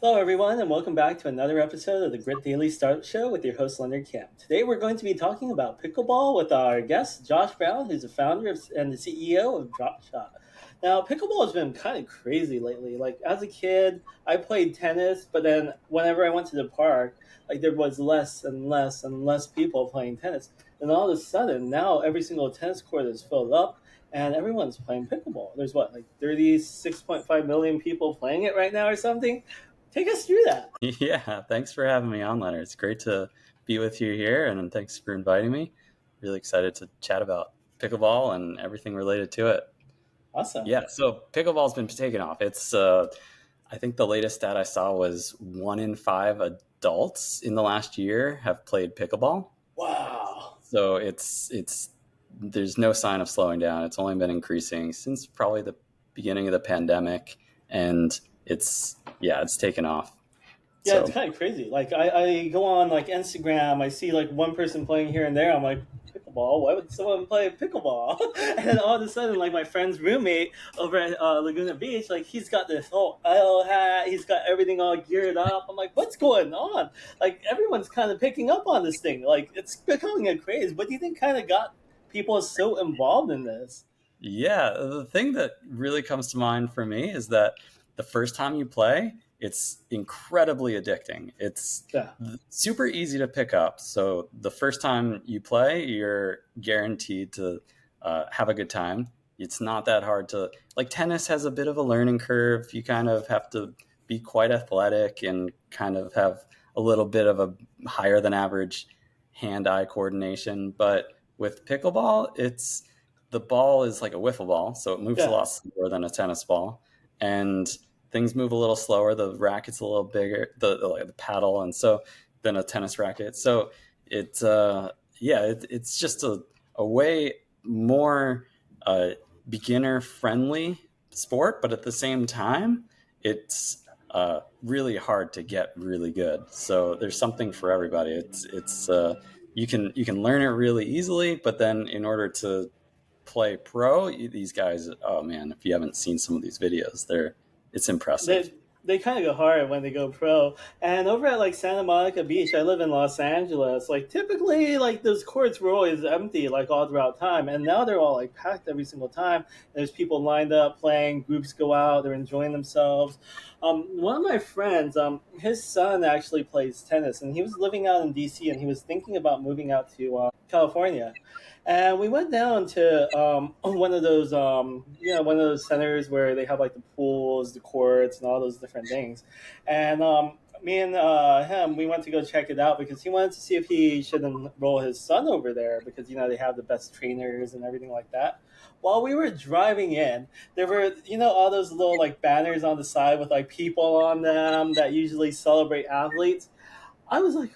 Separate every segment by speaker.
Speaker 1: Hello, everyone, and welcome back to another episode of the Grit Daily Startup Show with your host, Leonard Kim. Today, we're going to be talking about pickleball with our guest, Josh Brown, who's the founder and the CEO of Dropshot. Now, pickleball has been kind of crazy lately. Like, as a kid, I played tennis, but then whenever I went to the park, like, there was less and less and less people playing tennis. And all of a sudden, now every single tennis court is filled up and everyone's playing pickleball. There's what, like 36.5 million people playing it right now or something? Take us through that.
Speaker 2: Yeah, thanks for having me on, Leonard. It's great to be with you here, and thanks for inviting me. Really excited to chat about pickleball and everything related to it.
Speaker 1: Awesome.
Speaker 2: Yeah, so pickleball's been taking off. I think the latest stat I saw was 1 in 5 adults in the last year have played pickleball.
Speaker 1: Wow.
Speaker 2: So there's no sign of slowing down. It's only been increasing since probably the beginning of the pandemic, and it's taken off.
Speaker 1: Yeah, it's
Speaker 2: So
Speaker 1: kind of crazy. Like I go on like Instagram, I see like one person playing here and there. I'm like, pickleball? Why would someone play pickleball? And then all of a sudden, like my friend's roommate over at Laguna Beach, like he's got this whole L hat, he's got everything all geared up. I'm like, what's going on? Like everyone's kind of picking up on this thing. Like it's becoming a craze. What do you think kind of got people so involved in this?
Speaker 2: yeah, the thing that really comes to mind for me is that the first time you play, it's incredibly addicting. It's
Speaker 1: Yeah.
Speaker 2: super easy to pick up. So the first time you play, you're guaranteed to have a good time. It's not that hard to, like, tennis has a bit of a learning curve. You kind of have to be quite athletic and kind of have a little bit of a higher than average hand-eye coordination. But with pickleball, the ball is like a wiffle ball, so it moves a
Speaker 1: Yeah.
Speaker 2: lot slower than a tennis ball, and things move a little slower. The racket's a little bigger, the paddle, and so than a tennis racket. So it's it's just a way more beginner friendly sport, but at the same time, it's really hard to get really good. So there's something for everybody. It's you can learn it really easily, but then in order to play pro, these guys, oh man, if you haven't seen some of these videos, it's impressive.
Speaker 1: They kind of go hard when they go pro. And over at like Santa Monica Beach, I live in Los Angeles. Like typically, like those courts were always empty, like all throughout time, and now they're all like packed every single time. There's people lined up playing. Groups go out. They're enjoying themselves. One of my friends, his son actually plays tennis, and he was living out in DC, and he was thinking about moving out to California. And we went down to one of those, one of those centers where they have like the pools, the courts, and all those different things. And me and him, we went to go check it out because he wanted to see if he should enroll his son over there because they have the best trainers and everything like that. While we were driving in, there were all those little like banners on the side with like people on them that usually celebrate athletes. I was like,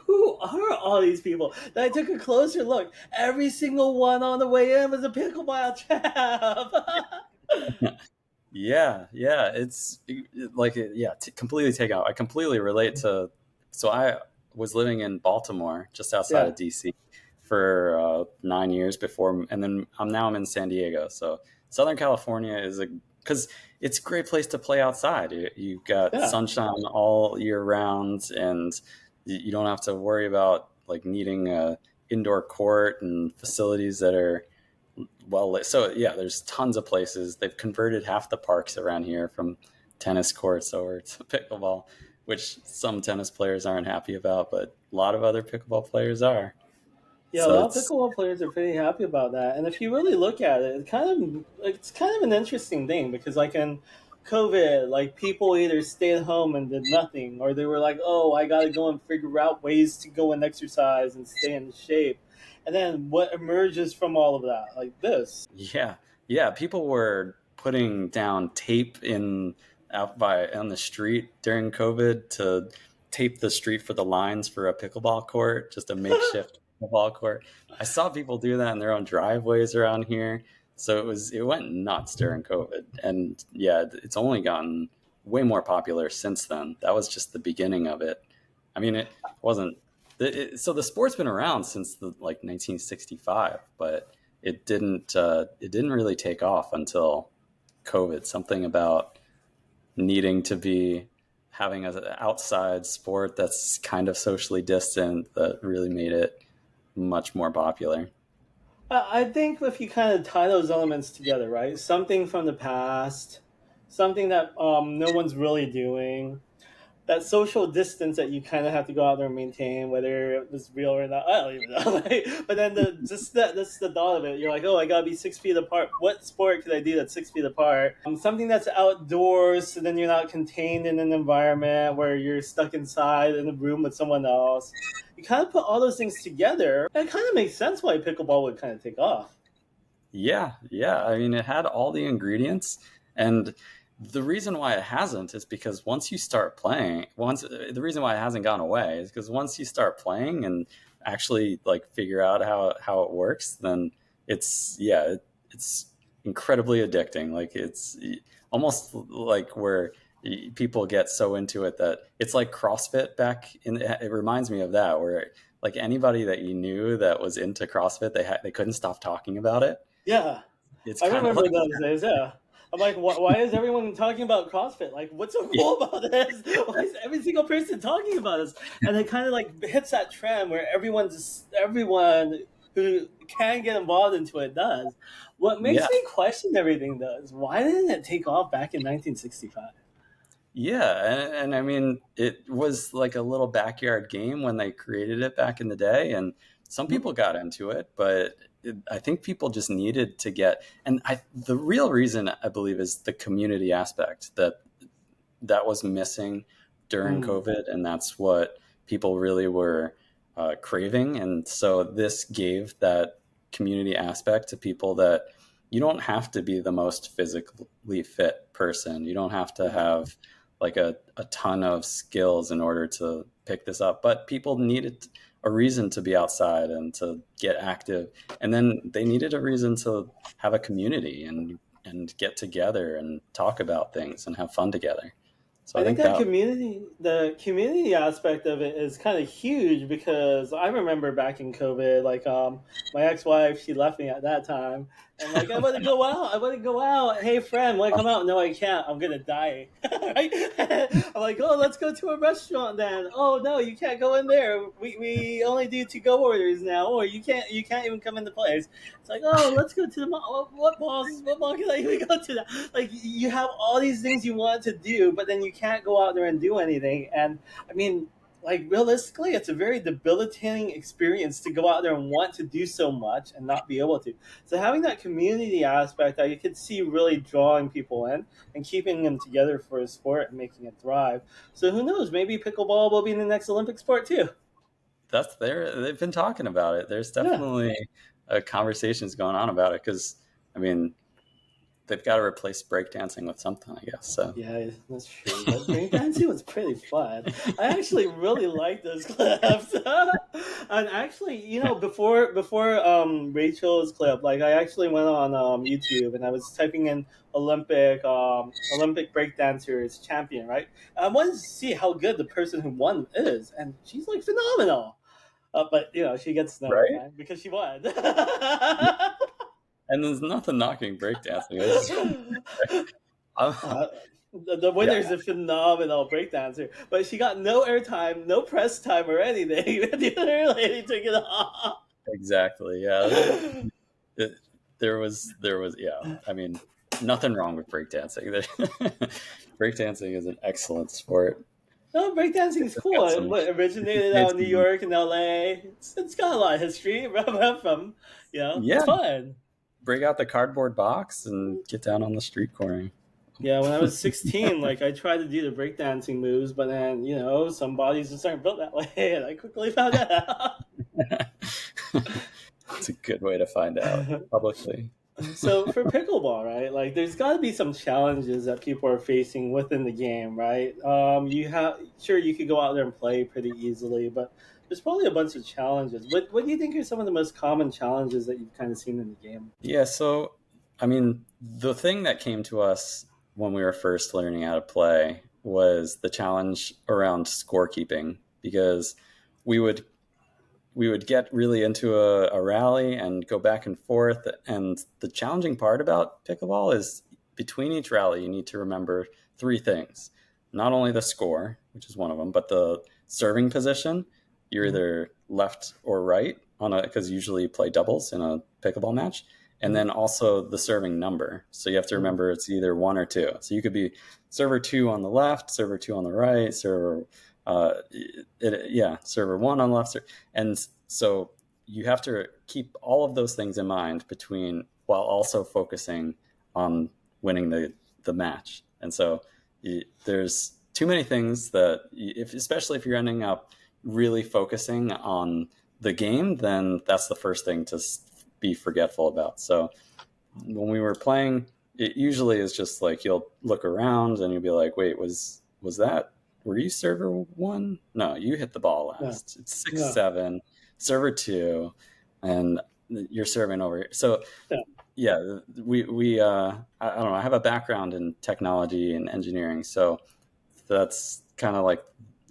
Speaker 1: who are all these people? Then I took a closer look. Every single one on the way in was a pickleball champ.
Speaker 2: Yeah, completely take out. I completely relate to. So I was living in Baltimore, just outside
Speaker 1: Yeah,
Speaker 2: of DC, for 9 years before, and then I'm in San Diego. So Southern California is because it's a great place to play outside. You've got
Speaker 1: yeah.
Speaker 2: sunshine all year round, and you don't have to worry about like needing a indoor court and facilities that are well lit. So yeah, there's tons of places. They've converted half the parks around here from tennis courts over to pickleball, which some tennis players aren't happy about, but a lot of other pickleball players are.
Speaker 1: Yeah, a
Speaker 2: So
Speaker 1: lot of
Speaker 2: it's
Speaker 1: pickleball players are pretty happy about that. And if you really look at it, it's kind of an interesting thing because like in COVID, like people either stayed home and did nothing, or they were like, "Oh, I got to go and figure out ways to go and exercise and stay in shape." And then what emerges from all of that, like this?
Speaker 2: yeah, people were putting down tape in out by on the street during COVID to tape the street for the lines for a pickleball court, just a makeshift pickleball court. I saw people do that in their own driveways around here. So it went nuts during COVID. And yeah, it's only gotten way more popular since then. That was just the beginning of it. I mean, it wasn't so the sport's been around since the like 1965, but it didn't really take off until COVID. Something about needing to be having an outside sport that's kind of socially distant that really made it much more popular.
Speaker 1: I think if you kind of tie those elements together, right? Something from the past, something that no one's really doing, that social distance that you kind of have to go out there and maintain, whether it's real or not. I don't even know. Like, but then that's the thought of it. You're like, oh, I gotta be 6 feet apart. What sport could I do that's 6 feet apart? Something that's outdoors, so then you're not contained in an environment where you're stuck inside in a room with someone else. You kind of put all those things together. It kind of makes sense why pickleball would kind of take off.
Speaker 2: Yeah, yeah. I mean, it had all the ingredients, and the reason why it hasn't is because once you start playing, once the reason why it hasn't gone away is because once you start playing and actually like figure out how it works, then it's incredibly addicting. Like it's almost like where people get so into it that it's like CrossFit back in. It reminds me of that, where like anybody that you knew that was into CrossFit, they couldn't stop talking about it.
Speaker 1: Yeah,
Speaker 2: It's
Speaker 1: I
Speaker 2: kind of
Speaker 1: remember
Speaker 2: like
Speaker 1: those days. Yeah. I'm like, why is everyone talking about CrossFit? Like, what's so
Speaker 2: yeah,
Speaker 1: cool about this? Why is every single person talking about this? And it kind of like hits that trend where everyone who can get involved into it does. What
Speaker 2: yeah,
Speaker 1: makes me question everything though is why didn't it take off back in 1965?
Speaker 2: yeah. And I mean, it was like a little backyard game when they created it back in the day, and some
Speaker 1: Hmm?
Speaker 2: people got into it, but I think people just needed to get. And the real reason I believe is the community aspect that was missing during
Speaker 1: Mm.
Speaker 2: COVID, and that's what people really were craving. And so this gave that community aspect to people that you don't have to be the most physically fit person. You don't have to
Speaker 1: Yeah.
Speaker 2: have like a ton of skills in order to pick this up, but people needed a reason to be outside and to get active, and then they needed a reason to have a community and get together and talk about things and have fun together. So
Speaker 1: I
Speaker 2: I
Speaker 1: think
Speaker 2: think
Speaker 1: that
Speaker 2: that
Speaker 1: the community aspect of it is kind of huge because I remember back in COVID, like my ex-wife, she left me at that time, and like I want to go out, I want to go out. Hey friend, want to come out? No, I can't. I'm gonna die. Right? I'm like, oh, let's go to a restaurant then. Oh no, you can't go in there. We only do to go orders now, or you can't even come in the place. It's like, oh, let's go to the mall. What mall can I even go to? That like you have all these things you want to do, but then you can't go out there and do anything. And I mean, like realistically, it's a very debilitating experience to go out there and want to do so much and not be able to. So having that community aspect, I could see really drawing people in and keeping them together for a sport and making it thrive. So who knows? Maybe pickleball will be the next Olympic sport too.
Speaker 2: that's there. They've been talking about it. There's
Speaker 1: Yeah.
Speaker 2: definitely conversations going on about it because I mean they've got to replace breakdancing with something, I guess. So
Speaker 1: Yeah, that's true. But breakdancing was pretty fun. I actually really like those clips. And actually, before Rachel's clip, like I actually went on YouTube and I was typing in Olympic breakdancers champion, right? I wanted to see how good the person who won is, and she's like phenomenal. But she gets no
Speaker 2: right,
Speaker 1: airtime because she won.
Speaker 2: and there's nothing knocking breakdancing. I just I'm,
Speaker 1: Uh, the
Speaker 2: yeah,
Speaker 1: winner is a phenomenal breakdancer, but she got no airtime, no press time, or anything. The other lady took it off.
Speaker 2: exactly. Yeah, it, there was yeah. I mean, nothing wrong with breakdancing. Breakdancing is an excellent sport.
Speaker 1: No, breakdancing is
Speaker 2: It's
Speaker 1: cool.
Speaker 2: got
Speaker 1: It
Speaker 2: some.
Speaker 1: originated
Speaker 2: Made
Speaker 1: out of New
Speaker 2: some
Speaker 1: York and LA. It's got a lot of history from, it's
Speaker 2: yeah,
Speaker 1: fun.
Speaker 2: break out the cardboard box and get down on the street corner.
Speaker 1: Yeah, when I was 16, like I tried to do the breakdancing moves, but then, some bodies just aren't built that way, and I quickly found
Speaker 2: It's a good way to find out
Speaker 1: out.
Speaker 2: publicly.
Speaker 1: So for pickleball, right? Like, there's got to be some challenges that people are facing within the game, right? You have sure you could go out there and play pretty easily, but there's probably a bunch of challenges. What do you think are some of the most common challenges that you've kind of seen in the game?
Speaker 2: Yeah, so I mean, the thing that came to us when we were first learning how to play was the challenge around scorekeeping because we would we would get really into a rally and go back and forth. And the challenging part about pickleball is between each rally, you need to remember three things. not only the score, which is one of them, but the serving position. You're
Speaker 1: Mhm.
Speaker 2: either left or right on a, because usually you play doubles in a pickleball match, and
Speaker 1: Mhm.
Speaker 2: then also the serving number. So you have to
Speaker 1: Mhm.
Speaker 2: remember it's either one or two. So you could be server two on the left, server two on the right, server one on the left, and so you have to keep all of those things in mind between while also focusing on winning the match. And so there's too many things that if especially if you're ending up really focusing on the game, then that's the first thing to be forgetful about. So when we were playing, it usually is just like you'll look around and you'll be like, wait, was that, were you server one? No, you hit the ball
Speaker 1: No,
Speaker 2: last. It's six
Speaker 1: no,
Speaker 2: seven, server two, and you're serving over here. So
Speaker 1: no.
Speaker 2: yeah, I don't know. I have a background in technology and engineering, so that's kind of like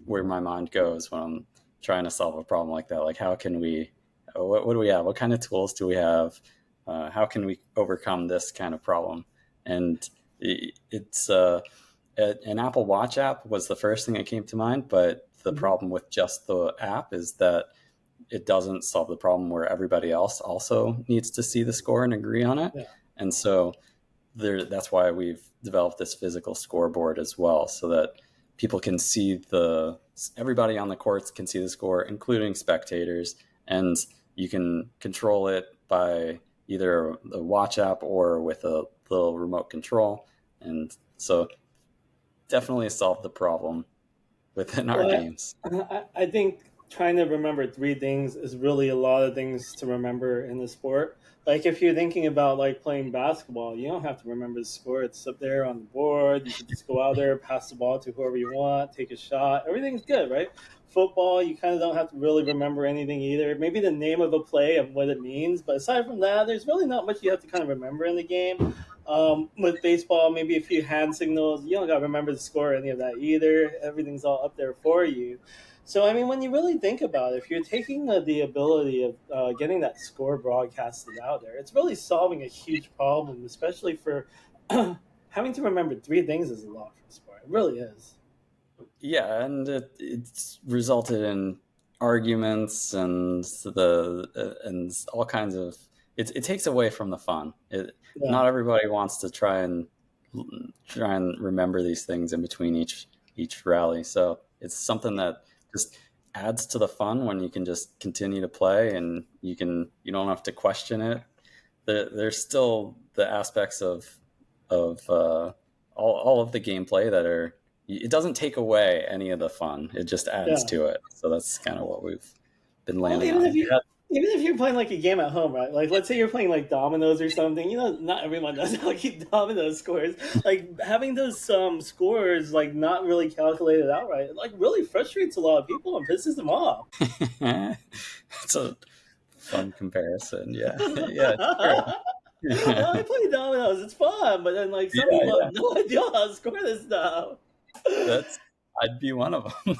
Speaker 2: where my mind goes when I'm trying to solve a problem like that. Like, how can we, what do we have? What kind of tools do we have? How can we overcome this kind of problem? And it's an Apple Watch app was the first thing that came to mind, but the
Speaker 1: Mhm.
Speaker 2: problem with just the app is that it doesn't solve the problem where everybody else also needs to see the score and agree on it.
Speaker 1: Yeah.
Speaker 2: And so that's why we've developed this physical scoreboard as well, so that people can see everybody on the courts can see the score, including spectators, and you can control it by either the watch app or with a little remote control. And so definitely solved the problem within our
Speaker 1: Well,
Speaker 2: games.
Speaker 1: I think trying to remember three things is really a lot of things to remember in the sport. Like if you're thinking about like playing basketball, you don't have to remember the score. It's up there on the board. You can just go out there, pass the ball to whoever you want, take a shot. Everything's good, right? Football, you kind of don't have to really remember anything either. Maybe the name of a play and what it means, but aside from that, there's really not much you have to kind of remember in the game. With baseball, maybe a few hand signals. You don't got to remember the score or any of that either. Everything's all up there for you. So, I mean, when you really think about it, if you're taking the ability of getting that score broadcasted out there, it's really solving a huge problem, especially for having to remember three things is a lot for sport. It really is.
Speaker 2: Yeah, and it's resulted in arguments and all kinds of. It takes away from the fun.
Speaker 1: Yeah,
Speaker 2: Not everybody wants to try and remember these things in between each rally. So it's something that just adds to the fun when you can just continue to play and you don't have to question it. There's still the aspects of all of the gameplay that are, it doesn't take away any of the fun. It just adds
Speaker 1: yeah.
Speaker 2: to it. So that's kind of what we've been
Speaker 1: Well,
Speaker 2: landing on.
Speaker 1: even if you're playing like a game at home, right? Like let's say you're playing like dominoes or something. You know, not everyone knows how to keep dominoes scores. Like having those scores like not really calculated outright, it, like really frustrates a lot of people and pisses them off.
Speaker 2: It's a fun comparison. Yeah. Yeah, it's true.
Speaker 1: Well, I play dominoes, it's fun, but then like some
Speaker 2: Yeah,
Speaker 1: people
Speaker 2: yeah.
Speaker 1: have no idea how to score this stuff.
Speaker 2: That's, I'd be one of them.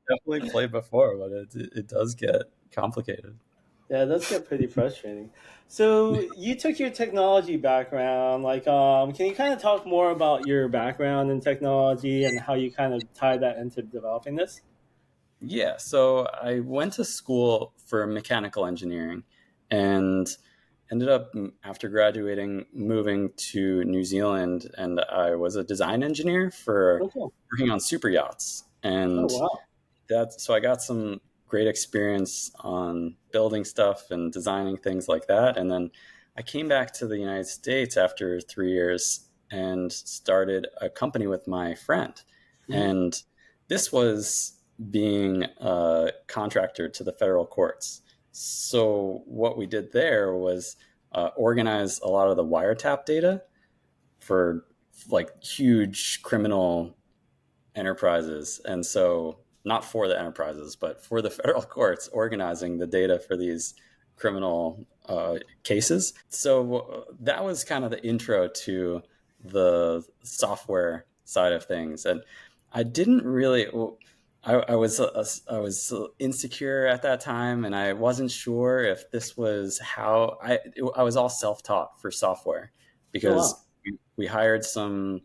Speaker 2: Definitely played before, but it does get complicated.
Speaker 1: Yeah, that's get pretty frustrating. So you took your technology background, like, can you kind of talk more about your background in technology and how you kind of tie that into developing this?
Speaker 2: Yeah, so I went to school for mechanical engineering and ended up after graduating moving to New Zealand, and I was a design engineer for
Speaker 1: Oh, cool.
Speaker 2: working on super yachts.
Speaker 1: Oh,
Speaker 2: And
Speaker 1: wow.
Speaker 2: so I got some great experience on building stuff and designing things like that. And then I came back to the United States after 3 years and started a company with my friend.
Speaker 1: Mhm.
Speaker 2: And this was being a contractor to the federal courts. So what we did there was organize a lot of the wiretap data for like huge criminal enterprises. And so, not for the enterprises, but for the federal courts, organizing the data for these criminal cases. So, that was kind of the intro to the software side of things. And I didn't really. I was insecure at that time, and I wasn't sure if this was how I was all self taught for software
Speaker 1: Oh, wow.
Speaker 2: because we hired some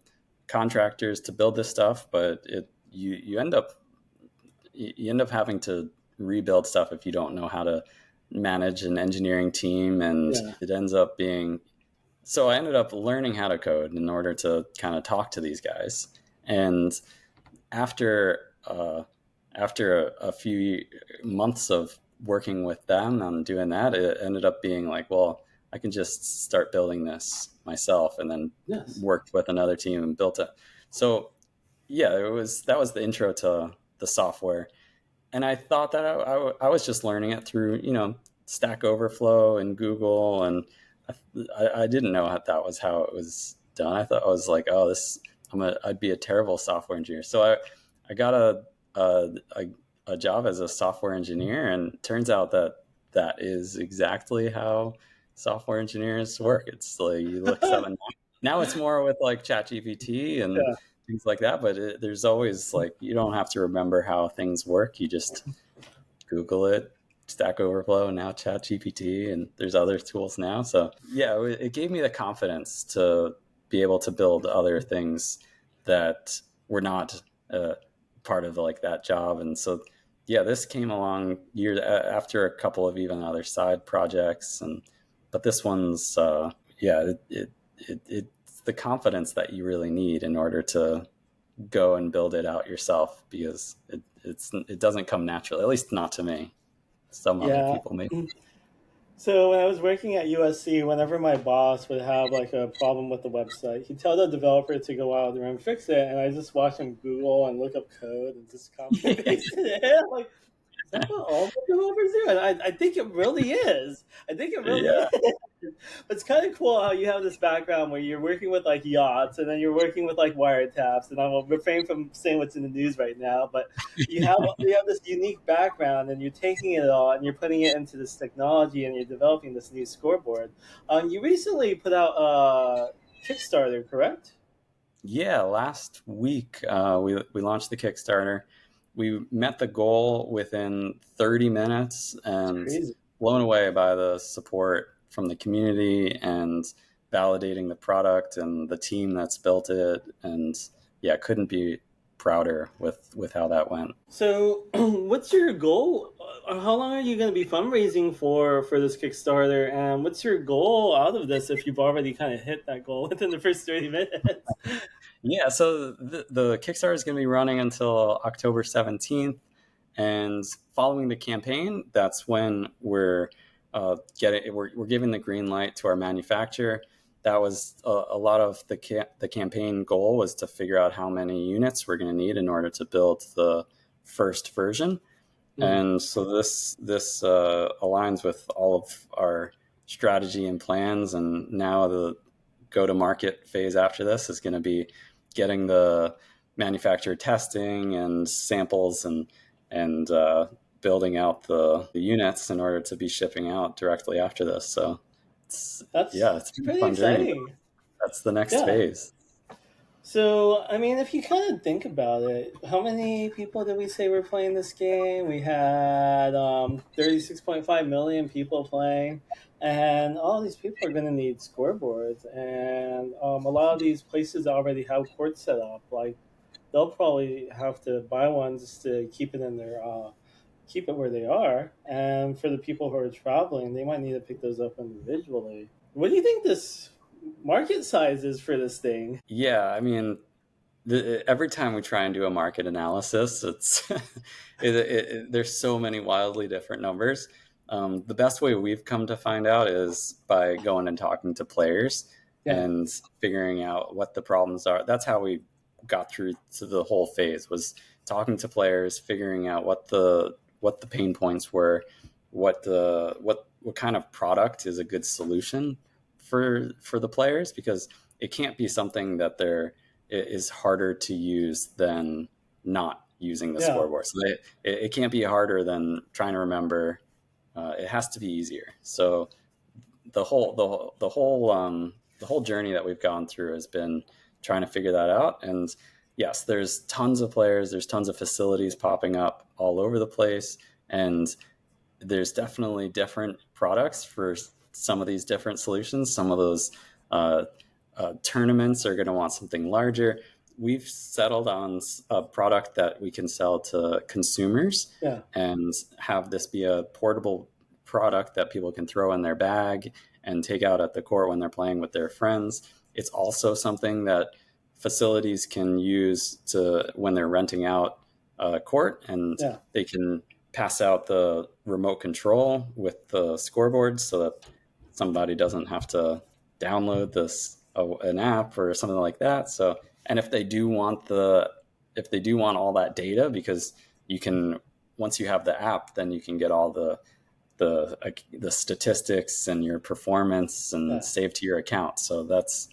Speaker 2: contractors to build this stuff, but you end up having to rebuild stuff if you don't know how to manage an engineering team, and
Speaker 1: Yeah.
Speaker 2: it ends up being so I ended up learning how to code in order to kind of talk to these guys. And after a few months of working with them on doing that, it ended up being like, well, I can just start building this myself, and then
Speaker 1: Yes.
Speaker 2: worked with another team and built it. So yeah, that was the intro to the software. And I thought that I was just learning it through, Stack Overflow and Google, and I didn't know that was how it was done. I thought I was like, oh, I'd be a terrible software engineer. So I got a, a job as a software engineer, and it turns out that is exactly how software engineers work. It's like you look something. Now it's more with like ChatGPT and
Speaker 1: Yeah.
Speaker 2: things like that, but there's always like you don't have to remember how things work. You just Google it, Stack Overflow, and now ChatGPT, and there's other tools now. So yeah, it gave me the confidence to be able to build other things that were not part of like that job. And so yeah, this came along years after a couple of even other side projects, and but this one's yeah, it's the confidence that you really need in order to go and build it out yourself, because it doesn't come naturally, at least not to me. Some other
Speaker 1: Yeah.
Speaker 2: people may.
Speaker 1: So when I was working at USC, whenever my boss would have like a problem with the website, he'd tell the developer to go out there and fix it, and I just watch him Google and look up code and just copy and paste it in. Like, is that what all the developers do? And I think it really is. I think it really
Speaker 2: Yeah,
Speaker 1: is. But it's kind of cool how you have this background where you're working with like yachts, and then you're working with like wiretaps. And I'm refraining from saying what's in the news right now, but you have this unique background, and you're taking it all and you're putting it into this technology, and you're developing this new scoreboard. You recently put out a Kickstarter, correct?
Speaker 2: yeah. Last week, we launched the Kickstarter. We met the goal within 30 minutes,
Speaker 1: It's
Speaker 2: and
Speaker 1: crazy.
Speaker 2: blown away by the support from the community and validating the product and the team that's built it. And yeah, couldn't be prouder with how that went.
Speaker 1: So, what's your goal? How long are you going to be fundraising for this Kickstarter? And what's your goal out of this if you've already kind of hit that goal within the first 30 minutes?
Speaker 2: Yeah, so the Kickstarter is going to be running until October 17th. And following the campaign, that's when we're giving the green light to our manufacturer. That was a lot of the campaign goal was to figure out how many units we're going to need in order to build the first version.
Speaker 1: Mm.
Speaker 2: And so this aligns with all of our strategy and plans. And now the go to market phase after this is going to be getting the manufacturer testing and samples and building out the units in order to be shipping out directly after this. So it's
Speaker 1: That's
Speaker 2: been a
Speaker 1: pretty
Speaker 2: fun journey, but
Speaker 1: exciting.
Speaker 2: that's the next
Speaker 1: Yeah.
Speaker 2: phase.
Speaker 1: So, I mean, if you kind of think about it, how many people did we say were playing this game? We had 36.5 million people playing, and all these people are going to need scoreboards. And a lot of these places already have courts set up. Like, they'll probably have to buy one just to keep it in their keep it where they are. And for the people who are traveling, they might need to pick those up individually. What do you think this market size is for this thing?
Speaker 2: Yeah, I mean, every time we try and do a market analysis, it's there's so many wildly different numbers. The best way we've come to find out is by going and talking to players
Speaker 1: Yeah.
Speaker 2: and figuring out what the problems are. That's how we got through to the whole phase, was talking to players, figuring out what the pain points were, what kind of product is a good solution for the players, because it can't be something that is harder to use than not using the
Speaker 1: Yeah.
Speaker 2: scoreboard. So it can't be harder than trying to remember. It has to be easier. So the whole journey that we've gone through has been trying to figure that out. And yes, there's tons of players, there's tons of facilities popping up all over the place, and there's definitely different products for some of these different solutions. Some of those tournaments are going to want something larger. we've settled on a product that we can sell to consumers
Speaker 1: Yeah.
Speaker 2: and have this be a portable product that people can throw in their bag and take out at the court when they're playing with their friends. It's also something that facilities can use to when they're renting out a court, and
Speaker 1: Yeah.
Speaker 2: they can pass out the remote control with the scoreboard so that somebody doesn't have to download this an app or something like that. So, and if they do want all that data, because you can, once you have the app, then you can get all the statistics and your performance and
Speaker 1: Yeah.
Speaker 2: saved to your account. So that's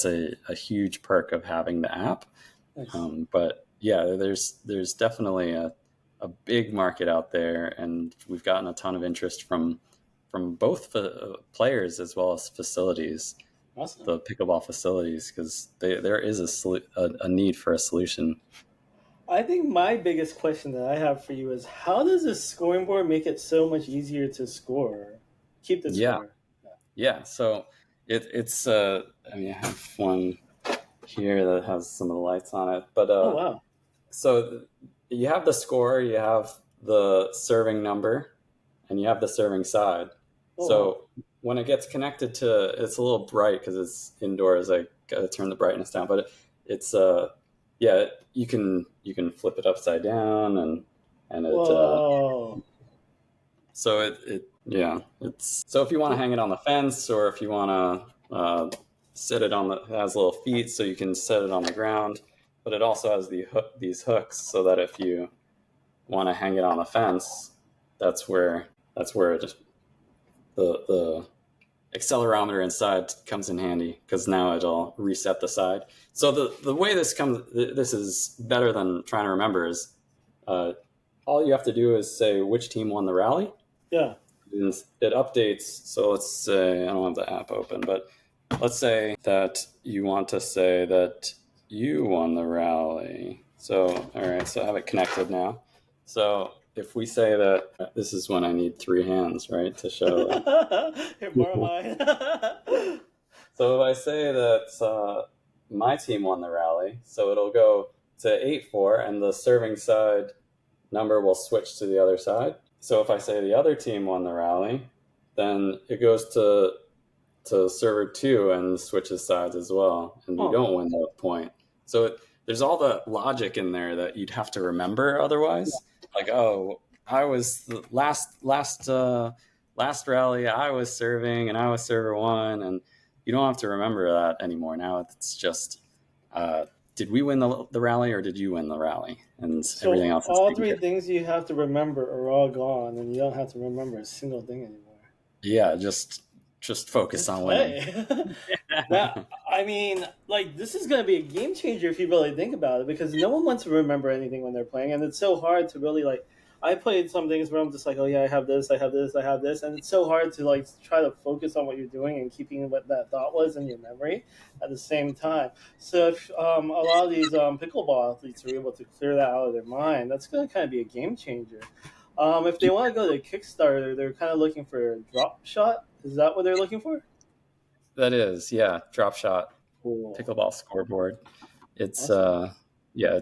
Speaker 2: a huge perk of having the app.
Speaker 1: Nice.
Speaker 2: But yeah, there's definitely a big market out there, and we've gotten a ton of interest from both players as well as facilities,
Speaker 1: Awesome.
Speaker 2: the pickleball facilities, because there is a need for a solution.
Speaker 1: I think my biggest question that I have for you is how does this scoring board make it so much easier to score? Keep the
Speaker 2: Yeah,
Speaker 1: score.
Speaker 2: yeah. So it's I mean, I have one here that has some of the lights on it, but
Speaker 1: Oh wow.
Speaker 2: so you have the score, you have the serving number, and you have the serving side.
Speaker 1: Oh wow.
Speaker 2: So when it gets connected to, it's a little bright because it's indoors. I gotta turn the brightness down, but it's yeah, you can flip it upside down, and it
Speaker 1: Whoa.
Speaker 2: so it yeah, it's so if you want to hang it on the fence, or if you want to set it on it has little feet so you can set it on the ground, but it also has these hooks so that if you want to hang it on the fence, that's where it just the accelerometer inside comes in handy, because now it'll reset the side. So the way this is better than trying to remember, is all you have to do is say which team won the rally.
Speaker 1: Yeah.
Speaker 2: And it updates. So let's say, I don't have the app open, but let's say that you want to say that you won the rally. So, all right, so I have it connected now. So if we say that, this is when I need three hands, right, to show.
Speaker 1: Here, borrow mine.
Speaker 2: So if I say that my team won the rally, so it'll go to 8-4, and the serving side number will switch to the other side. So if I say the other team won the rally, then it goes to server 2 and switches sides as well, and you don't win that point. So there's all the logic in there that you'd have to remember otherwise. Like, oh, I was the last rally, I was serving and I was server 1, and you don't have to remember that anymore. Now it's just, did we win the rally, or did you win the rally? And
Speaker 1: So
Speaker 2: everything else is
Speaker 1: all
Speaker 2: taken
Speaker 1: three
Speaker 2: care of.
Speaker 1: things you have to remember are all gone, and you don't have to remember a single thing anymore.
Speaker 2: Yeah, just focus
Speaker 1: Just
Speaker 2: on winning.
Speaker 1: play. Now, I mean, like, this is going to be a game changer if you really think about it, because no one wants to remember anything when they're playing, and it's so hard to really, like, I played some things where I'm just like, oh yeah, I have this, I have this, I have this, and it's so hard to, like, try to focus on what you're doing and keeping what that thought was in your memory at the same time. So if a lot of these pickleball athletes are able to clear that out of their mind, that's going to kind of be a game changer. If they want to go to Kickstarter, they're kind of looking for a drop shot. Is that what they're looking for?
Speaker 2: That is, yeah, Dropshot
Speaker 1: Cool.
Speaker 2: pickleball scoreboard. It's
Speaker 1: Awesome.
Speaker 2: yeah,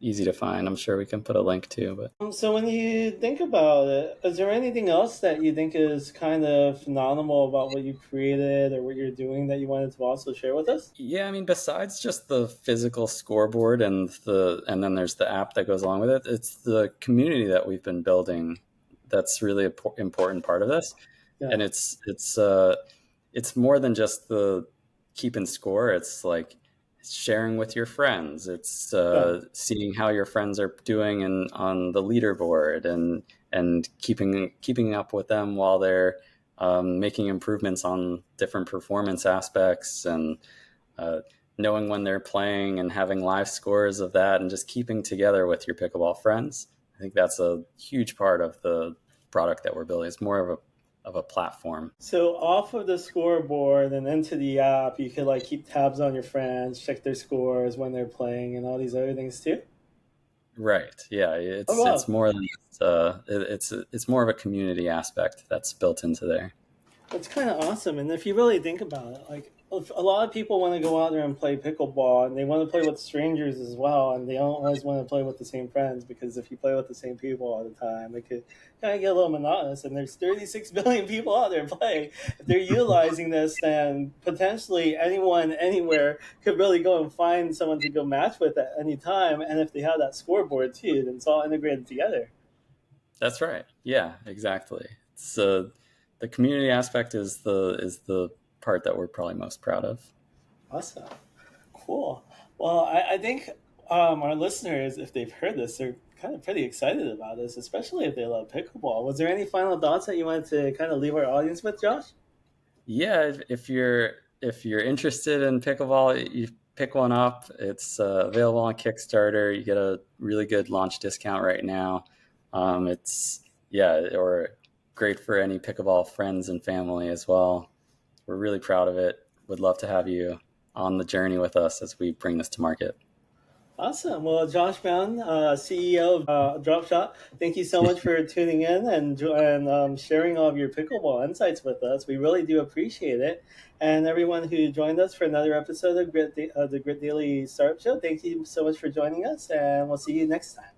Speaker 2: easy to find. I'm sure we can put a link too. But
Speaker 1: So when you think about it, is there anything else that you think is kind of phenomenal about what you created or what you're doing that you wanted to also share with us?
Speaker 2: yeah, I mean, besides just the physical scoreboard and then there's the app that goes along with it, it's the community that we've been building that's really an important part of this.
Speaker 1: Yeah.
Speaker 2: And it's more than just the keeping score. It's like sharing with your friends. It's seeing how your friends are doing on the leaderboard, and keeping up with them while they're making improvements on different performance aspects, and knowing when they're playing and having live scores of that, and just keeping together with your pickleball friends. I think that's a huge part of the product that we're building. It's more of a platform.
Speaker 1: So off of the scoreboard and into the app, you can like keep tabs on your friends, check their scores when they're playing, and all these other things too.
Speaker 2: Right. Yeah.
Speaker 1: Oh wow,
Speaker 2: It's more than it's more of a community aspect that's built into there.
Speaker 1: that's kind of awesome. And if you really think about it, like a lot of people want to go out there and play pickleball, and they want to play with strangers as well, and they don't always want to play with the same friends, because if you play with the same people all the time, it could kind of get a little monotonous. And there's 36 billion people out there playing. If they're utilizing this, then potentially anyone anywhere could really go and find someone to go match with at any time. And if they have that scoreboard too, then it's all integrated together.
Speaker 2: That's right. Yeah, exactly. It's the community aspect is the part that we're probably most proud of.
Speaker 1: Awesome. Cool. Well, I think our listeners, if they've heard this, they're kind of pretty excited about this, especially if they love pickleball. Was there any final thoughts that you wanted to kind of leave our audience with, Josh?
Speaker 2: Yeah, if you're interested in pickleball, you pick one up. It's available on Kickstarter. You get a really good launch discount right now. It's yeah, or great for any pickleball friends and family as well. We're really proud of it. Would love to have you on the journey with us as we bring this to market.
Speaker 1: Awesome. Well, Josh Brown, CEO of Dropshot, thank you so much for tuning in and sharing all of your pickleball insights with us. We really do appreciate it. And everyone who joined us for another episode of the Grit Daily Startup Show, thank you so much for joining us, and we'll see you next time.